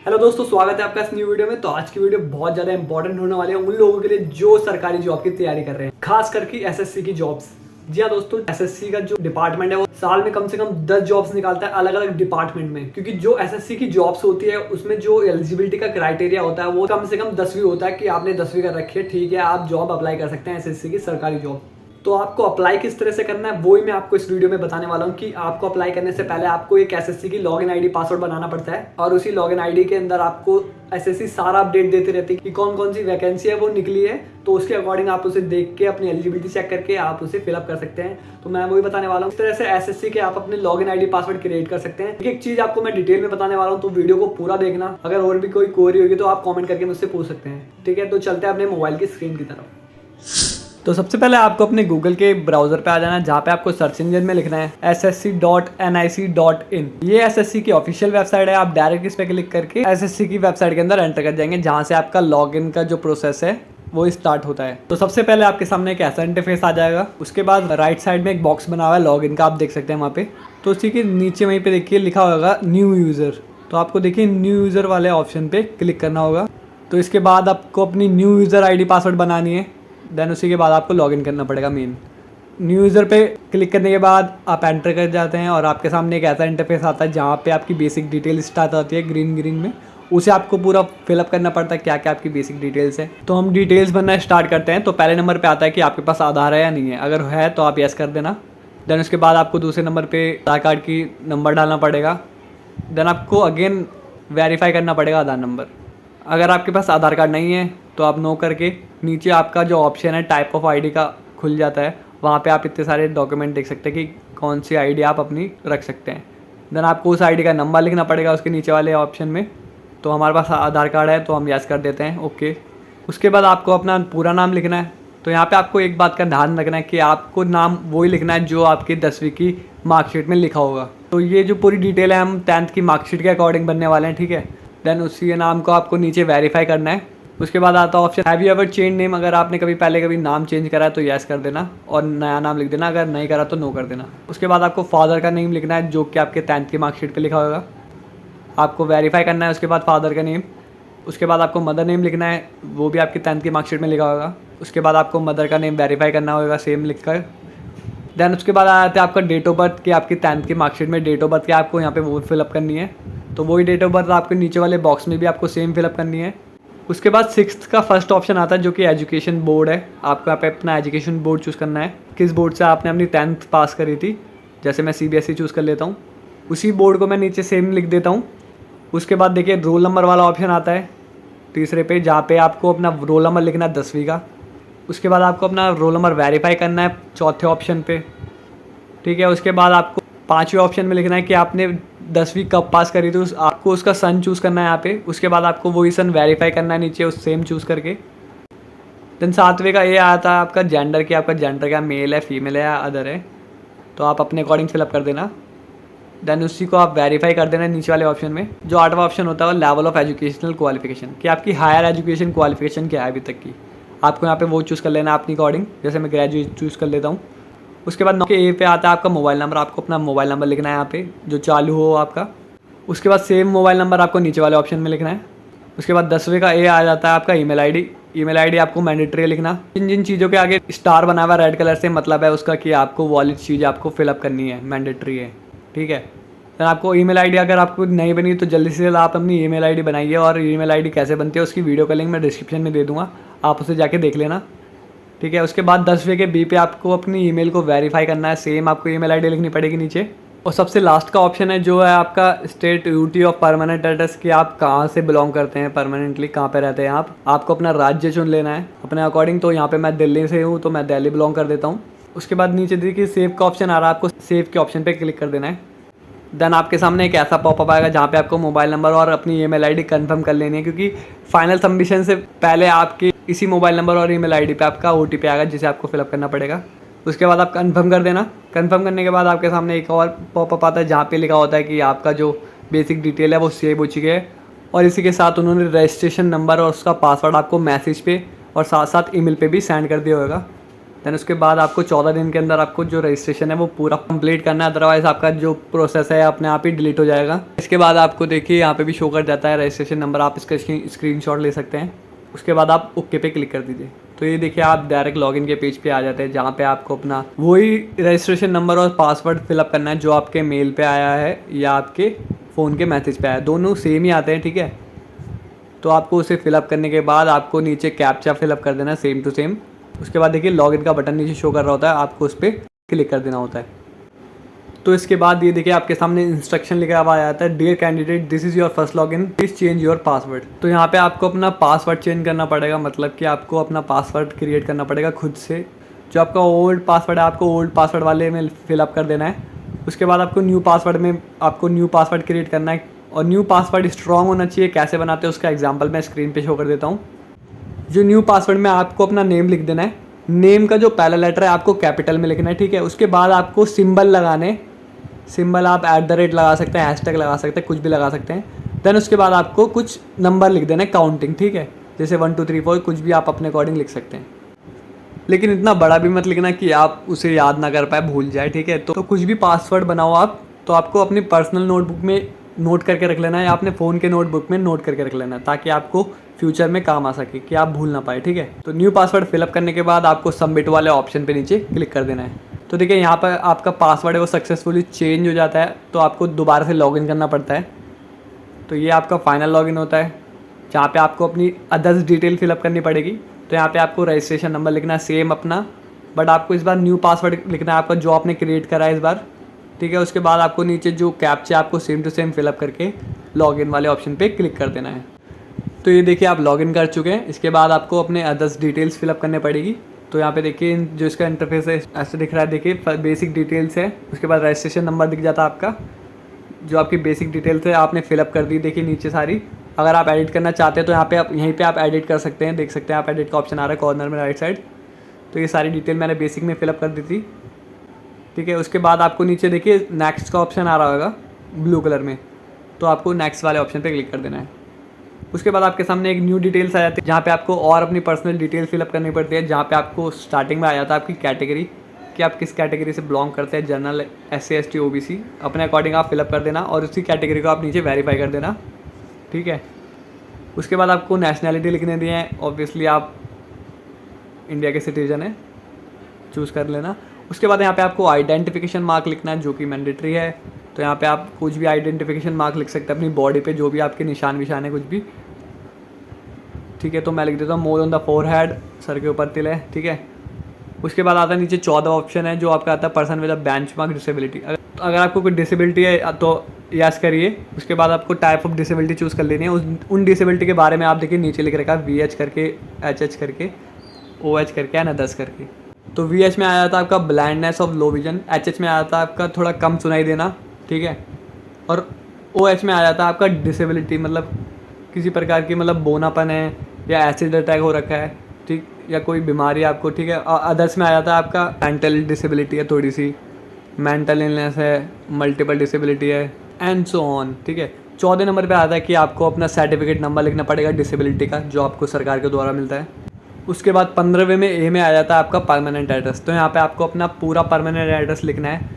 Hello दोस्तों, स्वागत है आपका इस न्यू वीडियो में। तो आज की वीडियो बहुत ज़्यादा इंपॉर्टेंट होने वाली है उन लोगों के लिए जो सरकारी जॉब की तैयारी कर रहे हैं, खास करके एसएससी की जॉब्स। जी हाँ दोस्तों, एसएससी का जो डिपार्टमेंट है वो साल में कम से कम 10 जॉब्स निकालता है अलग अलग डिपार्टमेंट में। क्योंकि जो एसएससी की जॉब्स होती है उसमें जो एलिजिबिलिटी का क्राइटेरिया होता है वो कम से कम 10वीं होता है कि आपने 10वीं कर रखी है, ठीक है, आप जॉब अप्लाई कर सकते हैं एसएससी की सरकारी जॉब। तो आपको अप्लाई किस तरह से करना है वो ही मैं आपको इस वीडियो में बताने वाला हूँ कि आपको अप्लाई करने से पहले आपको एक एसएससी की लॉगिन आईडी पासवर्ड बनाना पड़ता है और उसी लॉगिन आईडी के अंदर आपको एसएससी सारा अपडेट देते रहती है कि कौन कौन सी वैकेंसी है वो निकली है। तो उसके अकॉर्डिंग आप उसे देख के अपनी एलिजिबिलिटी चेक करके आप उसे फिलअप कर सकते हैं। तो मैं वही बताने वाला हूँ इस तरह से एसएससी के आप अपने लॉगिन आईडी पासवर्ड क्रिएट कर सकते हैं। एक चीज आपको मैं डिटेल में बताने वाला हूँ, तो वीडियो को पूरा देखना। अगर और भी कोई क्वेरी होगी तो आप कॉमेंट करके मुझसे पूछ सकते हैं, ठीक है। तो चलते हैं अपने मोबाइल की स्क्रीन की तरफ। तो सबसे पहले आपको अपने गूगल के ब्राउजर पे आ जाना है, जहाँ पे आपको सर्च इंजन में लिखना है ssc.nic.in। ये एसएससी की ऑफिशियल वेबसाइट है। आप डायरेक्ट इस पे क्लिक करके एसएससी की वेबसाइट के अंदर एंटर कर जाएंगे, जहाँ से आपका लॉगिन का जो प्रोसेस है वो स्टार्ट होता है। तो सबसे पहले आपके सामने एक ऐसा इंटरफेस आ जाएगा। उसके बाद राइट साइड में एक बॉक्स बना हुआ है लॉगिन का, आप देख सकते हैं वहाँ पे। तो उसी के नीचे वहीं पे देखिए लिखा होगा न्यू यूज़र। तो आपको देखिए न्यू यूज़र वाले ऑप्शन पे क्लिक करना होगा। तो इसके बाद आपको अपनी न्यू यूज़र आईडी पासवर्ड बनानी है। देन उसी के बाद आपको लॉगिन करना पड़ेगा मेन। न्यू यूज़र पे क्लिक करने के बाद आप एंटर कर जाते हैं और आपके सामने एक ऐसा इंटरफेस आता है जहाँ पे आपकी बेसिक डिटेल स्टार्ट होती है ग्रीन में। उसे आपको पूरा फिलअप करना पड़ता है क्या क्या आपकी बेसिक डिटेल्स है। तो हम डिटेल्स भरना स्टार्ट करते हैं। तो पहले नंबर पे आता है कि आपके पास आधार है या नहीं है। अगर है तो आप यस कर देना। देन उसके बाद आपको दूसरे नंबर पे आधार कार्ड की नंबर डालना पड़ेगा। देन आपको अगेन वेरीफाई करना पड़ेगा आधार नंबर। अगर आपके पास आधार कार्ड नहीं है तो आप नो करके नीचे आपका जो ऑप्शन है टाइप ऑफ आईडी का खुल जाता है। वहाँ पे आप इतने सारे डॉक्यूमेंट देख सकते हैं कि कौन सी आईडी आप अपनी रख सकते हैं। देन आपको उस आईडी का नंबर लिखना पड़ेगा उसके नीचे वाले ऑप्शन में। तो हमारे पास आधार कार्ड है तो हम यस कर देते हैं, ओके। उसके बाद आपको अपना पूरा नाम लिखना है। तो यहाँ पे आपको एक बात का ध्यान रखना है कि आपको नाम वही लिखना है जो आपकी 10वीं की मार्कशीट में लिखा होगा। तो ये जो पूरी डिटेल है हम 10th की मार्कशीट के अकॉर्डिंग बनने वाले हैं, ठीक है। देन उसी नाम को आपको नीचे वेरीफाई करना है। उसके बाद आता है option have you ever change name. अगर आपने कभी नाम चेंज करा है तो यस कर देना और नया नाम लिख देना, अगर नहीं करा तो नो कर देना। उसके बाद आपको फादर का नेम लिखना है जो कि आपके 10th की मार्कशीट पे लिखा होगा, आपको वेरीफाई करना है। उसके बाद फादर का नेम। उसके बाद आपको मदर नेम लिखना है, वो भी आपकी 10th की मार्कशीट में लिखा होगा। उसके बाद आपको मदर का नेम वेरीफाई करना होगा सेम लिख कर। देन उसके बाद आ जाता है आपका डेट ऑफ बर्थ की आपकी 10th की मार्कशीट में डेट ऑफ बर्थ की आपको यहाँ पे वो फिलअप करनी है। तो वही डेट ऑफ बर्थ आपके नीचे वाले बॉक्स में भी आपको सेम फिलअप करनी है। उसके बाद 6th का फर्स्ट ऑप्शन आता है जो कि एजुकेशन बोर्ड है। आपको यहाँ पे अपना एजुकेशन बोर्ड चूज़ करना है, किस बोर्ड से आपने अपनी 10th पास करी थी। जैसे मैं CBSE चूज़ कर लेता हूँ, उसी बोर्ड को मैं नीचे सेम लिख देता हूँ। उसके बाद देखिए रोल नंबर वाला ऑप्शन आता है तीसरे पे, जहाँ पे आपको अपना रोल नंबर लिखना है 10वीं का। उसके बाद आपको अपना रोल नंबर वेरीफाई करना है चौथे ऑप्शन पे, ठीक है। उसके बाद आपको 5वें ऑप्शन में लिखना है कि आपने 10वीं कब पास करी थी, आपको उसका सन चूज़ करना है यहाँ पे। उसके बाद आपको वही सन वेरीफाई करना है नीचे उस सेम चूज़ करके। देन 7वें का ये आता है आपका जेंडर की, आपका जेंडर क्या मेल है फीमेल है या अदर है, तो आप अपने अकॉर्डिंग फिलअप कर देना। देन उसी को आप वेरीफाई कर देना नीचे वाले ऑप्शन में। जो 8वां ऑप्शन होता है वो लेवल ऑफ एजुकेशनल क्वालिफिकेशन, कि आपकी हायर एजुकेशन क्वालिफिकेशन क्या है अभी तक की, आपको यहाँ पे वो चूज़ कर लेना अपनी अकॉर्डिंग। जैसे मैं ग्रेजुएट चूज़ कर लेता हूँ। उसके बाद 9 पे आता है आपका मोबाइल नंबर। आपको अपना मोबाइल नंबर लिखना है यहाँ पे जो चालू हो आपका। उसके बाद सेम मोबाइल नंबर आपको नीचे वाले ऑप्शन में लिखना है। उसके बाद 10वें का ए आ जाता है आपका ईमेल आईडी। ईमेल आईडी आपको मैंडेटरी लिखना। जिन जिन चीज़ों के आगे स्टार बना हुआ रेड कलर से मतलब है उसका कि आपको वॉलिड चीज़ आपको फिलअप करनी है, मैंडेटरी है, ठीक है। तो आपको ईमेल आईडी अगर आपको नहीं बनी तो जल्दी से जल्द आप अपनी ईमेल आईडी बनाइए। और ईमेल आईडी कैसे बनती है उसकी वीडियो का लिंक मैं डिस्क्रिप्शन में दे दूँगा, आप उसे जाके देख लेना, ठीक है। उसके बाद 10वें के बी पे आपको अपनी ईमेल को वेरीफाई करना है। सेम आपको ईमेल आईडी लिखनी पड़ेगी नीचे। और सबसे लास्ट का ऑप्शन है जो है आपका state UT of permanent address, कि आप कहाँ से बिलोंग करते हैं परमानेंटली, कहाँ पे रहते हैं आप। आपको अपना राज्य चुन लेना है अपने अकॉर्डिंग। तो यहाँ पे मैं दिल्ली से हूँ तो मैं दिल्ली बिलोंग कर देता हूँ। उसके बाद नीचे देखिए सेव का ऑप्शन आ रहा है, आपको सेव के ऑप्शन पे क्लिक कर देना है। देन आपके सामने एक ऐसा पॉपअप आएगा जहाँ पे आपको मोबाइल नंबर और अपनी ईमेल आईडी कंफर्म कर लेनी है, क्योंकि फाइनल सबमिशन से पहले आपके इसी मोबाइल नंबर और ईमेल आईडी पे आपका OTP आएगा जिसे आपको फिलअप करना पड़ेगा। उसके बाद आप कंफर्म कर देना। कंफर्म करने के बाद आपके सामने एक और पॉपअप आता है जहाँ पे लिखा होता है कि आपका जो बेसिक डिटेल है वो सेव हो चुकी है। और इसी के साथ उन्होंने रजिस्ट्रेशन नंबर और उसका पासवर्ड आपको मैसेज पे और साथ साथ ईमेल पे भी सेंड कर दिया होगा। देन उसके बाद आपको 14 दिन के अंदर आपको जो रजिस्ट्रेशन है वो पूरा कंप्लीट करना है, अदरवाइज आपका जो प्रोसेस है अपने आप ही डिलीट हो जाएगा। इसके बाद आपको देखिए यहाँ पे भी शो कर जाता है रजिस्ट्रेशन नंबर, आप इसका स्क्रीनशॉट ले सकते हैं। उसके बाद आप ओके पे क्लिक कर दीजिए, तो ये देखिए आप डायरेक्ट लॉगिन के पेज पे आ जाते हैं, जहाँ पे आपको अपना वही रजिस्ट्रेशन नंबर और पासवर्ड फिलअप करना है जो आपके मेल पे आया है या आपके फ़ोन के मैसेज पे आया है, दोनों सेम ही आते हैं, ठीक है। तो आपको उसे फिलअप करने के बाद आपको नीचे कैप्चा फिलअप कर देना है सेम टू सेम। उसके बाद देखिए लॉगिन का बटन नीचे शो कर रहा होता है, आपको उस पर क्लिक कर देना होता है। तो इसके बाद ये देखिए आपके सामने इंस्ट्रक्शन लिखा हुआ आ जाता है, dear candidate this is your first login, please change your password. तो यहाँ पे आपको अपना पासवर्ड चेंज करना पड़ेगा, मतलब कि आपको अपना पासवर्ड क्रिएट करना पड़ेगा खुद से। जो आपका ओल्ड पासवर्ड है आपको ओल्ड पासवर्ड वाले में फिलअप कर देना है। उसके बाद आपको न्यू पासवर्ड में आपको न्यू पासवर्ड क्रिएट करना है, और न्यू पासवर्ड स्ट्रॉन्ग होना चाहिए। कैसे बनाते हैं उसका एग्जाम्पल मैं स्क्रीन पे शो कर देता हूँ। जो न्यू पासवर्ड में आपको अपना नेम लिख देना है, नेम का जो पहला लेटर है आपको कैपिटल में लिखना है, ठीक है। उसके बाद आपको सिंबल लगाने, सिंबल आप @ लगा सकते हैं, हैशटैग लगा सकते हैं, कुछ भी लगा सकते हैं। देन उसके बाद आपको कुछ नंबर लिख देना है काउंटिंग, ठीक है, जैसे 1 2 3 4 कुछ भी आप अपने अकॉर्डिंग लिख सकते हैं, लेकिन इतना बड़ा भी मत लिखना कि आप उसे याद ना कर पाए, भूल जाए, ठीक है। तो कुछ भी पासवर्ड बनाओ आप, तो आपको अपनी पर्सनल नोटबुक में नोट करके रख लेना है या अपने फ़ोन के नोटबुक में नोट करके रख लेना है, ताकि आपको फ्यूचर में काम आ सके कि आप भूल ना पाए, ठीक है। तो न्यू पासवर्ड फिलअप करने के बाद आपको सबमिट वाले ऑप्शन पे नीचे क्लिक कर देना है। तो देखिए यहाँ पर आपका पासवर्ड है वो सक्सेसफुली चेंज हो जाता है, तो आपको दोबारा से लॉगिन करना पड़ता है। तो ये आपका फाइनल लॉगिन होता है, जहाँ पे आपको अपनी अदर्स डिटेल फिलअप करनी पड़ेगी। तो यहाँ पे आपको रजिस्ट्रेशन नंबर लिखना है सेम अपना, बट आपको इस बार न्यू पासवर्ड लिखना है आपका जो आपने क्रिएट करा है इस बार, ठीक है। उसके बाद आपको नीचे जो कैप्चा आपको सेम टू सेम फिलअप करके लॉगिन वाले ऑप्शन पे क्लिक कर देना है। तो ये देखिए आप लॉगिन कर चुके हैं। इसके बाद आपको अपने अदर्स डिटेल्स फिलअप करने पड़ेगी। तो यहाँ पे देखिए जो इसका इंटरफेस है ऐसे दिख रहा है, देखिए बेसिक डिटेल्स है। उसके बाद रजिस्ट्रेशन नंबर दिख जाता है आपका, जो आपकी बेसिक डिटेल्स है आपने फिलअप कर दी, देखिए नीचे सारी। अगर आप एडिट करना चाहते हैं तो यहाँ पे आप यहीं पे आप एडिट कर सकते हैं, देख सकते हैं आप एडिट का ऑप्शन आ रहा है कॉर्नर में राइट साइड। तो ये सारी डिटेल मैंने बेसिक में फिलअप कर दी थी, ठीक है। उसके बाद आपको नीचे देखिए नेक्स्ट का ऑप्शन आ रहा होगा ब्लू कलर में, तो आपको नेक्स्ट वाले ऑप्शन पे क्लिक कर देना है। उसके बाद आपके सामने एक न्यू डिटेल्स आ जाती है, जहाँ पे आपको और अपनी पर्सनल डिटेल फिलअप करनी पड़ती है। जहाँ पे आपको स्टार्टिंग में आ जाता है आपकी कैटेगरी, कि आप किस कैटेगरी से बिलोंग करते हैं, जनरल, SC ST OBC, अपने अकॉर्डिंग आप फिलअप कर देना और उसी कैटेगरी को आप नीचे वेरीफाई कर देना, ठीक है। उसके बाद आपको नेशनैलिटी लिखने दी है, ऑब्वियसली आप इंडिया के सिटीजन हैं, चूज़ कर लेना। उसके बाद यहाँ पे आपको आइडेंटिफिकेशन मार्क लिखना है, जो कि मैंडेटरी है। तो यहाँ पे आप कुछ भी आइडेंटिफिकेशन मार्क लिख सकते हैं अपनी बॉडी पे, जो भी आपके निशान विशान है कुछ भी, ठीक है। तो मैं लिख देता हूँ more on the forehead, sir के ऊपर तिल है, ठीक है। उसके बाद आता है नीचे 14 ऑप्शन है, जो आपका आता है person with a benchmark disability. अगर आपको कोई डिसेबिलिटी है तो यस करिए। उसके बाद आपको टाइप ऑफ डिसेबिलिटी चूज़ कर लेनी है। उन डिसेबिलिटी के बारे में आप देखिए नीचे लिख रखा है VH करके, HH करके, OH करके एंड अदर्स करके। तो VH में आया था आपका blindness of low vision, HH में आया था आपका थोड़ा कम सुनाई देना, ठीक है। और OH में आया था आपका डिसेबिलिटी, मतलब किसी प्रकार की मतलब बोनापन है या एसिड अटैक हो रखा है, ठीक, या कोई बीमारी आपको, ठीक है। अदर्स में आया था आपका मेंटल डिसेबिलिटी है, थोड़ी सी मेंटल इलनेस है, मल्टीपल डिसेबिलिटी है एंड सो ऑन, ठीक है। 14 नंबर पे आता है कि आपको अपना सर्टिफिकेट नंबर लिखना पड़ेगा डिसेबिलिटी का, जो आपको सरकार के द्वारा मिलता है। उसके बाद 15वें में A में आ जाता है आपका परमानेंट एड्रेस। तो यहाँ पे आपको अपना पूरा परमानेंट एड्रेस लिखना है,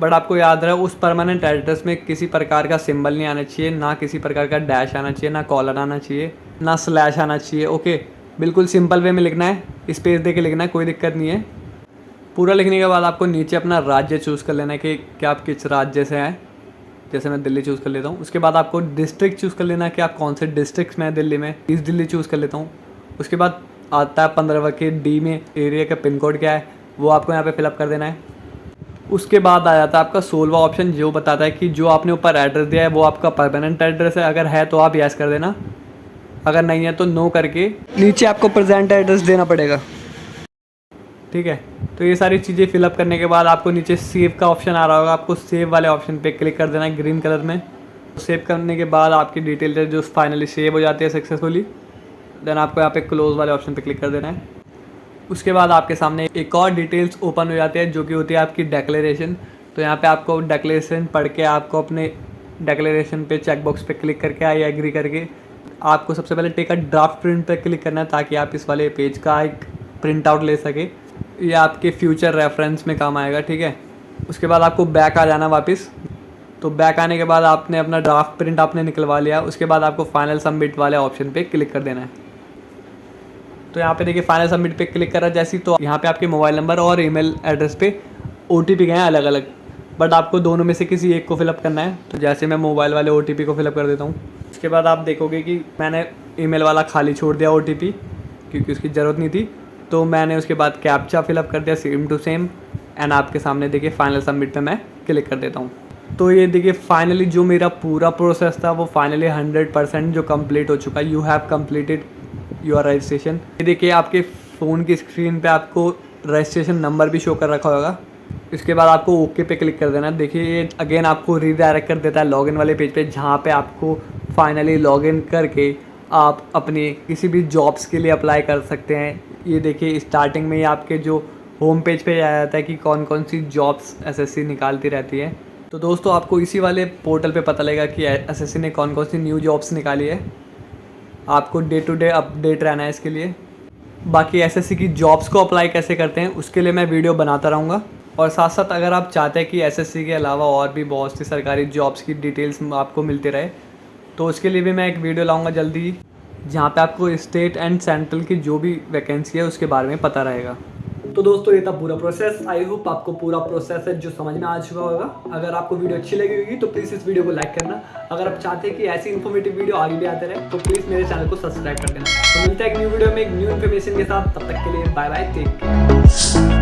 बट आपको याद रहे उस परमानेंट एड्रेस में किसी प्रकार का सिंबल नहीं आना चाहिए, ना किसी प्रकार का डैश आना चाहिए, ना कॉलर आना चाहिए, ना स्लैश आना चाहिए, ओके। बिल्कुल सिंपल वे में लिखना है, स्पेस दे के लिखना है, कोई दिक्कत नहीं है। पूरा लिखने के बाद आपको नीचे अपना राज्य चूज़ कर लेना है कि क्या आप किस राज्य से हैं, जैसे मैं दिल्ली चूज़ कर लेता हूँ। उसके बाद आपको डिस्ट्रिक्ट चूज़ कर लेना है कि आप कौन से डिस्ट्रिक्ट में हैं दिल्ली में, ईस्ट दिल्ली चूज़ कर लेता हूँ। उसके बाद आता है 15वां के D में एरिया का पिन कोड क्या है, वो आपको यहाँ पे फिलअप कर देना है। उसके बाद आ जाता है आपका 16वां ऑप्शन, जो बताता है कि जो आपने ऊपर एड्रेस दिया है वो आपका परमानेंट एड्रेस है। अगर है तो आप यस कर देना, अगर नहीं है तो नो करके नीचे आपको प्रेजेंट एड्रेस देना पड़ेगा, ठीक है। तो ये सारी चीज़ें फिलअप करने के बाद आपको नीचे सेव का ऑप्शन आ रहा होगा, आपको सेव वाले ऑप्शन पे क्लिक कर देना है ग्रीन कलर में। सेव करने के बाद आपकी डिटेल जो फाइनली सेव हो जाती है सक्सेसफुली, देन आपको यहाँ पे क्लोज वाले ऑप्शन पे क्लिक कर देना है। उसके बाद आपके सामने एक और डिटेल्स ओपन हो जाती है, जो कि होती है आपकी डिक्लेरेशन। तो यहाँ पे आपको डिक्लेरेशन पढ़ के आपको अपने डिक्लेरेशन पे चेकबॉक्स पे क्लिक करके आई एग्री करके आपको सबसे पहले टेक अ ड्राफ्ट प्रिंट पे क्लिक करना है, ताकि आप इस वाले पेज का एक प्रिंट आउट ले सके। ये आपके फ्यूचर रेफरेंस में काम आएगा, ठीक है। उसके बाद आपको बैक आ जाना वापस। तो बैक आने के बाद आपने अपना ड्राफ्ट प्रिंट आपने निकलवा लिया। उसके बाद आपको फाइनल सबमिट वाले ऑप्शन पे क्लिक कर देना है। तो यहाँ पे देखिए फाइनल सबमिट पे क्लिक करा जैसी, तो यहाँ पे आपके मोबाइल नंबर और ईमेल एड्रेस पे OTP गए हैं अलग अलग, बट आपको दोनों में से किसी एक को फिलअप करना है। तो जैसे मैं मोबाइल वाले OTP को फिलअप कर देता हूँ। उसके बाद आप देखोगे कि मैंने ईमेल वाला खाली छोड़ दिया OTP, क्योंकि उसकी ज़रूरत नहीं थी। तो मैंने उसके बाद कैप्चा फिलअप कर दिया सेम टू सेम, एंड आपके सामने देखिए फाइनल सबमिट पे मैं क्लिक कर देता हूँ। तो ये देखिए फाइनली जो मेरा पूरा प्रोसेस था वो फाइनली 100% जो कंप्लीट हो चुका है। You have completed your registration. ये देखिए आपके फ़ोन की स्क्रीन पे आपको रजिस्ट्रेशन नंबर भी शो कर रखा होगा। इसके बाद आपको ओके पे क्लिक कर देना। देखिए ये अगेन आपको रीडायरेक्ट कर देता है लॉगिन वाले पेज पे, जहाँ पे आपको फाइनली लॉगिन करके आप अपनी किसी भी जॉब्स के लिए अप्लाई कर सकते हैं। ये देखिए स्टार्टिंग में ही आपके जो होम पेज पे आ जाता है कि कौन कौन सी जॉब्स SSC निकालती रहती है। तो दोस्तों आपको इसी वाले पोर्टल पे पता लगेगा कि SSC ने कौन कौन सी न्यू जॉब्स निकाली है। आपको डे टू डे अपडेट रहना है इसके लिए। बाकी SSC की जॉब्स को अप्लाई कैसे करते हैं उसके लिए मैं वीडियो बनाता रहूँगा। और साथ साथ अगर आप चाहते हैं कि SSC के अलावा और भी बहुत सी सरकारी जॉब्स की डिटेल्स आपको मिलती रहे, तो उसके लिए भी मैं एक वीडियो लाऊंगा जल्दी ही, जहाँ पे आपको स्टेट एंड सेंट्रल की जो भी वैकेंसी है उसके बारे में पता रहेगा। तो दोस्तों ये था पूरा प्रोसेस। आई होप आपको पूरा प्रोसेस है जो समझ में आ चुका होगा। अगर आपको वीडियो अच्छी लगी होगी तो प्लीज़ इस वीडियो को लाइक करना। अगर आप चाहते हैं कि ऐसी इन्फॉर्मेटिव वीडियो आगे भी आते रहे तो प्लीज़ मेरे चैनल को सब्सक्राइब कर देना। तो मिलता है एक न्यू वीडियो में एक न्यू इन्फॉर्मेशन के साथ। तब तक के लिए बाय बाय, टेक केयर।